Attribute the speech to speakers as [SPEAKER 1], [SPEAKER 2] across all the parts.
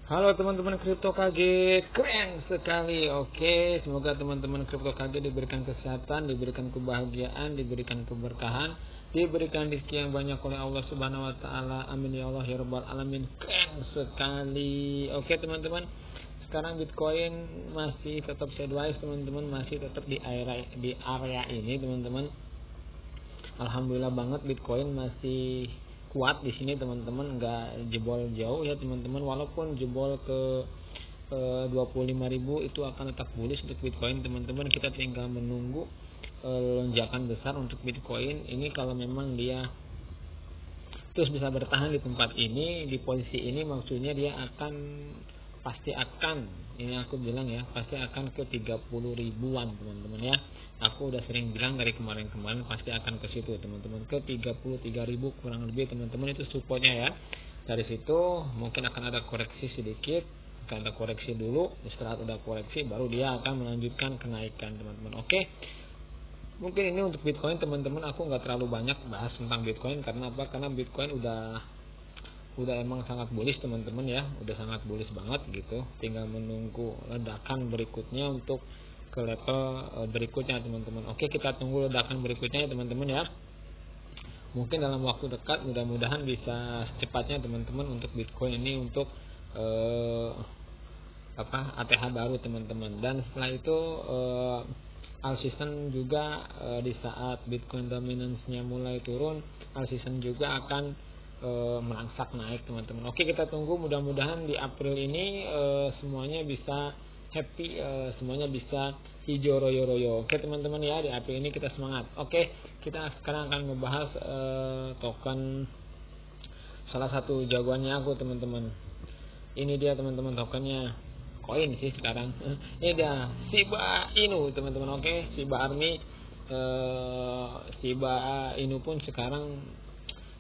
[SPEAKER 1] Halo teman-teman Kripto KG, keren sekali. Oke, semoga teman-teman Kripto KG diberikan kesehatan, diberikan kebahagiaan, diberikan keberkahan, diberikan rezeki yang banyak oleh Allah Subhanahu wa taala. Amin ya Allah ya rabbal alamin. Keren sekali. Oke, teman-teman. Sekarang Bitcoin masih tetap sideways, teman-teman, masih tetap di area ini, teman-teman. Alhamdulillah banget Bitcoin masih kuat di sini, teman-teman, nggak jebol jauh ya, teman-teman. Walaupun jebol ke 25.000 itu akan tetap bullish untuk Bitcoin, teman-teman. Kita tinggal menunggu lonjakan besar untuk Bitcoin ini. Kalau memang dia terus bisa bertahan di tempat ini, di posisi ini, maksudnya dia pasti akan, ini aku bilang ya, pasti akan ke 30 ribuan, teman-teman ya. Aku udah sering bilang dari kemarin-kemarin pasti akan ke situ, teman-teman, ke 33.000 kurang lebih, teman-teman. Itu supportnya ya. Dari situ mungkin akan ada koreksi sedikit, akan ada koreksi dulu. Setelah udah koreksi baru dia akan melanjutkan kenaikan, teman-teman. Oke, mungkin ini untuk Bitcoin, teman-teman. Aku nggak terlalu banyak bahas tentang Bitcoin karena apa? Karena Bitcoin udah emang sangat bullish, teman-teman ya. Udah sangat bullish banget gitu. Tinggal menunggu ledakan berikutnya untuk ke level berikutnya, teman-teman. Oke, kita tunggu ledakan berikutnya ya, teman-teman ya. Mungkin dalam waktu dekat, mudah-mudahan bisa secepatnya, teman-teman, untuk Bitcoin ini untuk ATH baru, teman-teman. Dan setelah itu all season juga, di saat Bitcoin dominance-nya mulai turun, all season juga akan merangsak naik, teman-teman. Oke, kita tunggu, mudah-mudahan di April ini semuanya bisa happy, semuanya bisa hijau royo-royo. Oke, teman-teman ya, di April ini kita semangat. Oke, kita sekarang akan membahas token salah satu jagoannya aku, teman-teman. Ini dia, teman-teman, tokennya koin sih sekarang. Ini dia Shiba Inu, teman-teman. Oke, Shiba Army, Shiba Inu pun sekarang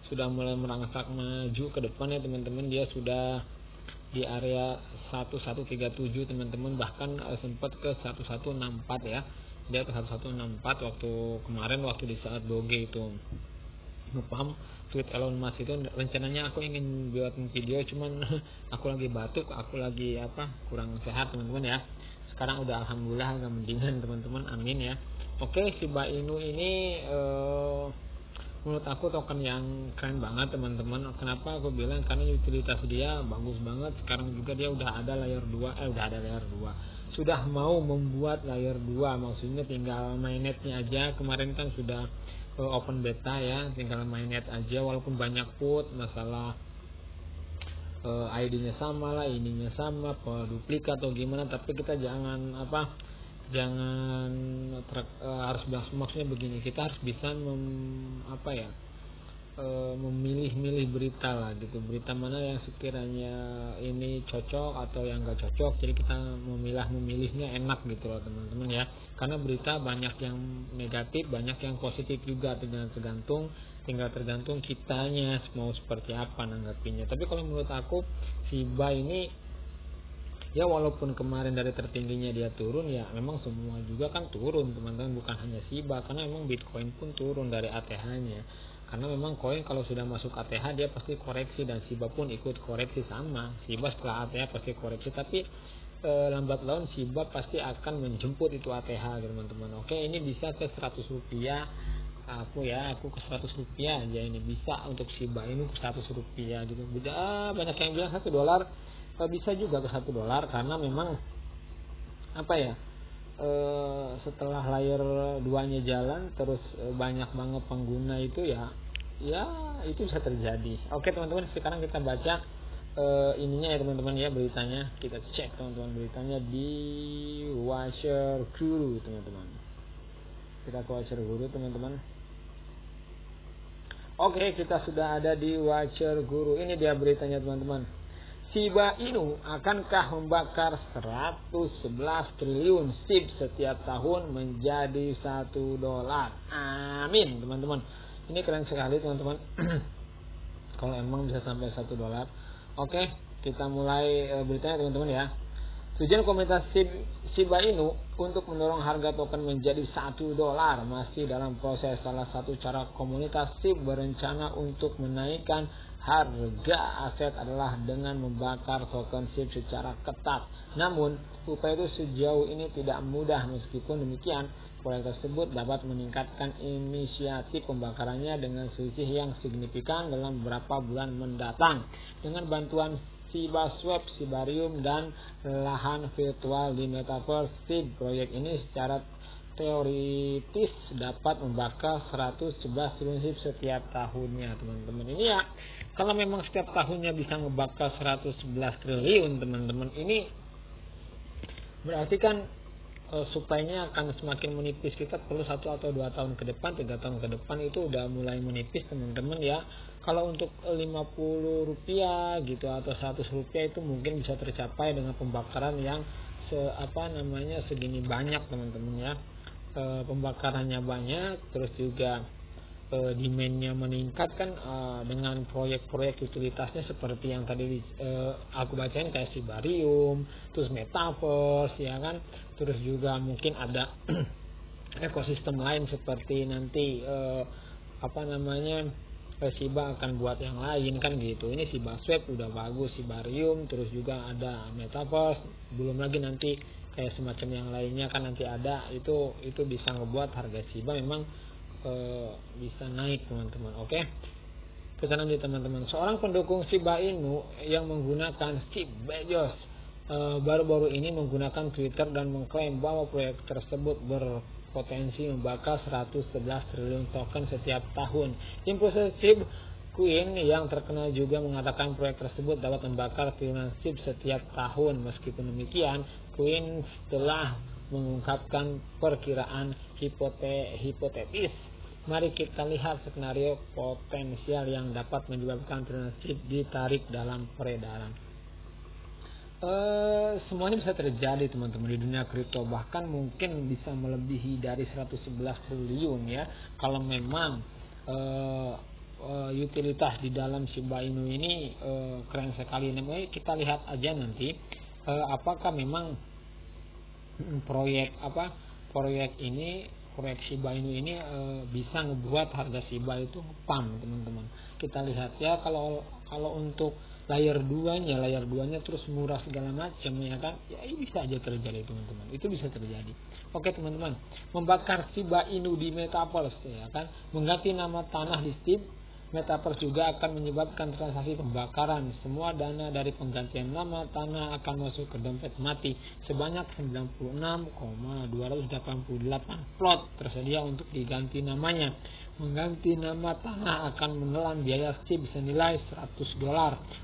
[SPEAKER 1] sudah mulai merangsak maju ke depan ya, teman-teman. Dia sudah di area 1137, teman-teman, bahkan sempat ke 1164 ya. Dia ke 1164 waktu kemarin, waktu di saat doge itu ngepam tweet Elon Musk itu. Rencananya aku ingin buatin video, cuman aku lagi batuk, aku lagi kurang sehat, teman-teman ya. Sekarang udah alhamdulillah agak mendingan, teman-teman, amin ya. Oke, Shiba Inu ini menurut aku token yang keren banget, teman-teman. Kenapa aku bilang? Karena utilitas dia bagus banget. Sekarang juga dia udah ada layer 2, sudah mau membuat layer 2, maksudnya tinggal mainnetnya aja. Kemarin kan sudah open beta ya, tinggal mainnet aja. Walaupun banyak put masalah ID-nya sama lah, ininya sama, duplikat atau gimana, tapi kita jangan harus maksudnya begini, kita harus bisa memilih-milih berita lah gitu, berita mana yang sekiranya ini cocok atau yang enggak cocok. Jadi kita memilihnya enak gitu loh, teman-teman ya. Karena berita banyak yang negatif, banyak yang positif juga, tinggal tergantung kitanya mau seperti apa nanggapinya. Tapi kalau menurut aku, Shiba ini ya, walaupun kemarin dari tertingginya dia turun ya, memang semua juga kan turun, teman-teman, bukan hanya Shiba. Karena memang Bitcoin pun turun dari ATH-nya. Karena memang koin kalau sudah masuk ATH dia pasti koreksi, dan Shiba pun ikut koreksi sama. Shiba setelah ATH pasti koreksi, tapi lambat laun Shiba pasti akan menjemput itu ATH, teman-teman. Oke, ini bisa ke 100 rupiah. Aku ke 100 rupiah aja ini bisa untuk Shiba ini, ke 100 rupiah gitu. Beda, banyak yang bilang $1, bisa juga ke $1, karena memang setelah layer 2-nya jalan terus banyak banget pengguna itu ya itu bisa terjadi. Oke, teman-teman, sekarang kita baca ininya ya, teman-teman ya, beritanya. Kita cek, teman-teman, beritanya di Watcher Guru, teman-teman. Kita ke Watcher Guru, teman-teman. Oke, kita sudah ada di Watcher Guru. Ini dia beritanya, teman-teman. Shiba Inu akankah membakar 111 triliun SIB setiap tahun menjadi $1? Amin, teman-teman. Ini keren sekali, teman-teman. Kalau emang bisa sampai $1. Oke, kita mulai beritanya, teman-teman ya. Tujuan komunitas Shiba Inu untuk mendorong harga token menjadi $1 masih dalam proses. Salah satu cara komunitas SIB berencana untuk menaikkan harga aset adalah dengan membakar token SHIB secara ketat. Namun, upaya itu sejauh ini tidak mudah. Meskipun demikian, proyek tersebut dapat meningkatkan inisiatif pembakarannya dengan selisih yang signifikan dalam beberapa bulan mendatang. Dengan bantuan Shiba Swap, Shibarium, dan lahan virtual di Metaverse SHIB, proyek ini secara teoritis dapat membakar 111 triliun SHIB setiap tahunnya, teman-teman. Ini ya, kalau memang setiap tahunnya bisa ngebakar 111 triliun, teman-teman, ini berarti kan supply-nya akan semakin menipis. Kita perlu 1 atau 2 tahun ke depan, 3 tahun ke depan itu udah mulai menipis, teman-teman ya. Kalau untuk 50 rupiah gitu atau 100 rupiah itu mungkin bisa tercapai dengan pembakaran yang segini banyak, teman-teman ya. Pembakarannya banyak, terus juga demand-nya meningkat kan, dengan proyek-proyek utilitasnya seperti yang tadi aku bacain kayak Shibarium, terus Metaverse ya kan, terus juga mungkin ada ekosistem lain seperti nanti Shiba akan buat yang lain kan gitu. Ini Shiba Swap udah bagus, Shibarium, terus juga ada Metaverse, belum lagi nanti kayak semacam yang lainnya kan nanti ada, itu bisa ngebuat harga Shiba memang bisa naik, teman-teman. Oke, kita lanjut, teman-teman. Seorang pendukung Shiba Inu yang menggunakan Steve Bezos baru-baru ini menggunakan Twitter dan mengklaim bahwa proyek tersebut berpotensi membakar 111 triliun token setiap tahun. Impulsif Queen yang terkenal juga mengatakan proyek tersebut dapat membakar triliunan SHIB setiap tahun. Meskipun demikian, Queen telah mengungkapkan perkiraan hipotetis. Mari kita lihat skenario potensial yang dapat menyebabkan triliunan SHIB ditarik dalam peredaran. Semuanya bisa terjadi, teman-teman, di dunia kripto, bahkan mungkin bisa melebihi dari 111 triliun ya, kalau memang utilitas di dalam Shiba Inu ini keren sekali. Namanya kita lihat aja nanti apakah memang proyek Shiba Inu ini bisa ngebuat harga Shiba itu pump, teman-teman. Kita lihat ya, kalau untuk layer 2-nya terus murah segala macam ya kan, ya ini bisa aja terjadi, teman-teman. Itu bisa terjadi. Oke, teman-teman, membakar Shiba Inu di Metaverse ya kan, mengganti nama tanah di SHIB Metaverse juga akan menyebabkan transaksi pembakaran. Semua dana dari penggantian nama tanah akan masuk ke dompet mati. Sebanyak 96,288 plot tersedia untuk diganti namanya. Mengganti nama tanah akan menelan biaya SHIB senilai $100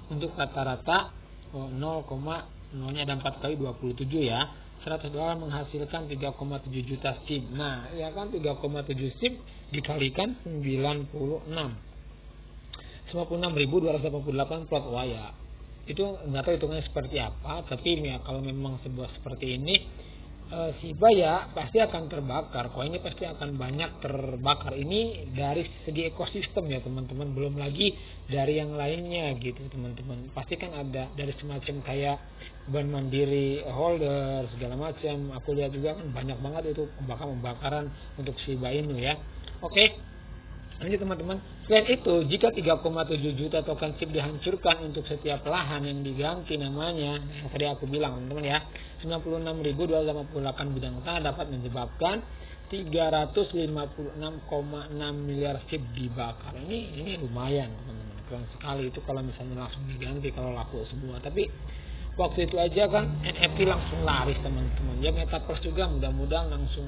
[SPEAKER 1] untuk rata-rata 0,0-nya ada 4 kali 27 ya. $100 menghasilkan 3,7 juta SHIB. Nah, ya kan, 3,7 SHIB dikalikan 96.288 plot. Wah ya, itu nggak tahu hitungannya seperti apa, tapi ya kalau memang sebuah seperti ini, Shiba ya pasti akan terbakar, koinnya pasti akan banyak terbakar. Ini dari segi ekosistem ya, teman-teman, belum lagi dari yang lainnya gitu, teman-teman. Pasti kan ada dari semacam kayak Bank Mandiri holder segala macam. Aku lihat juga kan banyak banget itu pembakaran untuk Shiba Inu ya. Oke, lanjut, teman-teman. Selain itu, jika 3,7 juta token SHIB dihancurkan untuk setiap lahan yang diganti namanya, yang tadi aku bilang, teman-teman ya, 96.288 bidang tanah dapat menyebabkan 356,6 miliar SHIB dibakar. Ini lumayan, teman-teman, keren sekali itu kalau misalnya langsung diganti, kalau laku semua. Tapi waktu itu aja kan NFT langsung laris, teman-teman ya. Metaverse juga mudah-mudahan langsung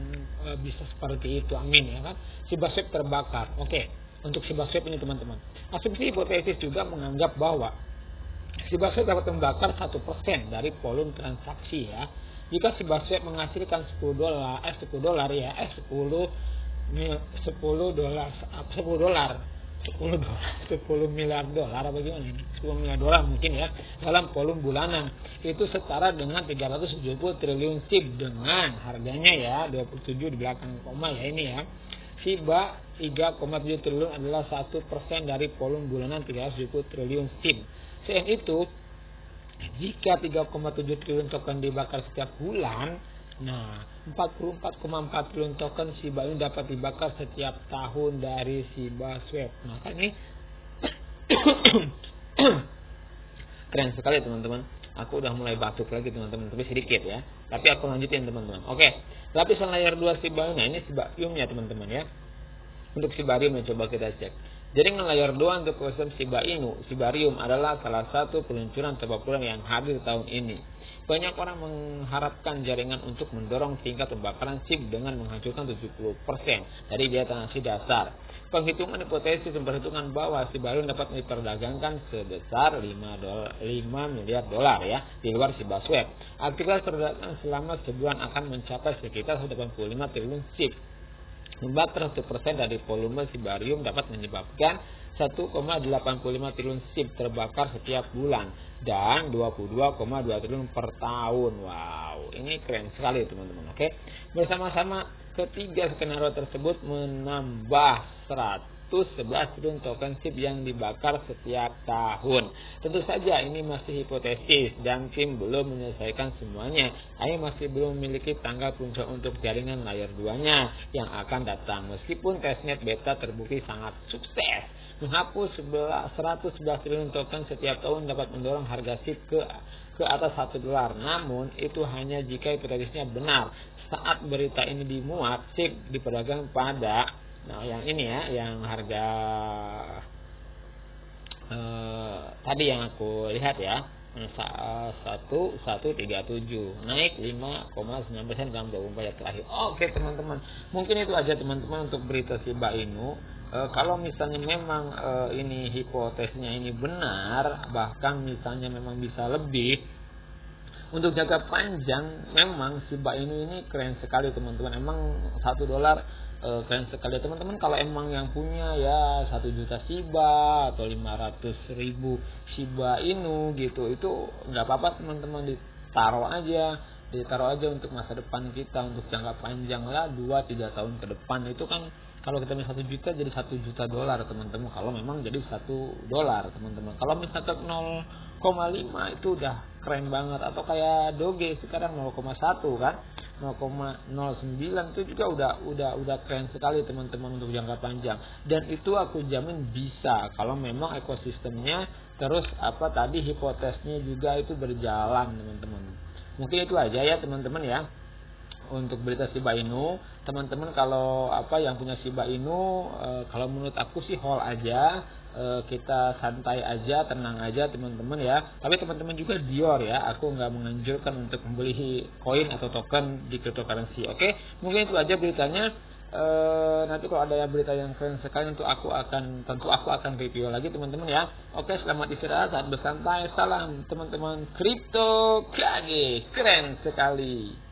[SPEAKER 1] bisa seperti itu, amin ya kan. Shiba Swap terbakar. Oke, untuk Shiba Swap ini, teman-teman, asumsi hipotesis juga menganggap bahwa Shiba Swap dapat membakar 1% dari volume transaksi ya. Jika Shiba Swap menghasilkan $10 miliar dolar apa gimana ini? $10 miliar mungkin ya dalam volume bulanan, itu setara dengan 370 triliun SHIB dengan harganya ya 27 di belakang koma ya ini ya. Shiba 3,7 triliun adalah 1% dari volume bulanan 370 triliun SHIB. Selain itu, jika 3,7 triliun token dibakar setiap bulan, nah 44,4 triliun token Shiba Inu dapat dibakar setiap tahun dari Shiba Swap. Nah kan ini Keren sekali teman-teman. Aku udah mulai batuk lagi teman-teman, tapi sedikit ya. Tapi aku lanjutin teman-teman. Oke, lapisan layer 2 Shiba Inu. Nah, ini Shiba Inu ya teman-teman ya. Untuk Shibarium coba kita cek. Jaringan layer 2 untuk ekosistem Shiba Inu, Shibarium adalah salah satu peluncuran terpopuler yang hadir tahun ini. Banyak orang mengharapkan jaringan untuk mendorong tingkat pembakaran chip dengan menghancurkan 70% dari biaya transaksi dasar. Penghitungan hipotesis memperhitungkan bahwa Shibarium dapat diperdagangkan sebesar 5 miliar dolar ya di luar Shiba Swap. Aktivitas perdagangan selama sebulan akan mencapai sekitar 185 triliun chip. Membakar 1% dari volume Shibarium dapat menyebabkan 1,85 triliun chip terbakar setiap bulan dan 22,2 triliun per tahun. Wow, ini keren sekali teman-teman. Oke, bersama-sama ketiga skenario tersebut menambah 111 triliun token chip yang dibakar setiap tahun. Tentu saja ini masih hipotesis dan tim belum menyelesaikan semuanya. Kami masih belum memiliki tanggal puncak untuk jaringan layer 2-nya yang akan datang. Meskipun testnet beta terbukti sangat sukses, menghapus 111 triliun token setiap tahun dapat mendorong harga chip ke atas $1. Namun itu hanya jika hipotesisnya benar. Saat berita ini dimuat, chip diperdagang pada yang ini ya, yang harga tadi yang aku lihat ya, 1137 naik 5,9% dalam 24 jam terakhir. Oke teman-teman, mungkin itu aja teman-teman untuk berita Shiba Inu. Kalau misalnya memang ini hipotesnya ini benar, bahkan misalnya memang bisa lebih, untuk jangka panjang memang Shiba Inu ini keren sekali teman-teman. Emang $1 keren sekali teman-teman. Kalau emang yang punya ya 1 juta Shiba atau 500.000 Shiba Inu gitu, itu nggak apa-apa teman-teman, ditaruh aja untuk masa depan kita, untuk jangka panjang lah 2-3 tahun ke depan. Itu kan kalau kita misalnya 1 juta jadi $1 juta teman-teman. Kalau memang jadi $1 teman-teman. Kalau misalnya 0,5 itu udah keren banget. Atau kayak Doge sekarang 0,1 kan, 0,09 itu juga udah keren sekali teman-teman untuk jangka panjang. Dan itu aku jamin bisa kalau memang ekosistemnya terus hipotesnya juga itu berjalan teman-teman. Mungkin itu aja ya teman-teman ya untuk berita Shiba Inu. Teman-teman kalau yang punya Shiba Inu, kalau menurut aku sih hold aja, kita santai aja, tenang aja teman-teman ya. Tapi teman-teman juga Dior ya, aku nggak menganjurkan untuk membeli koin atau token di cryptocurrency. Oke, mungkin itu aja beritanya. Nanti kalau ada berita yang keren sekali tentu aku akan review lagi teman-teman ya. Oke, selamat istirahat, saat bersantai. Salam teman-teman kripto keren sekali.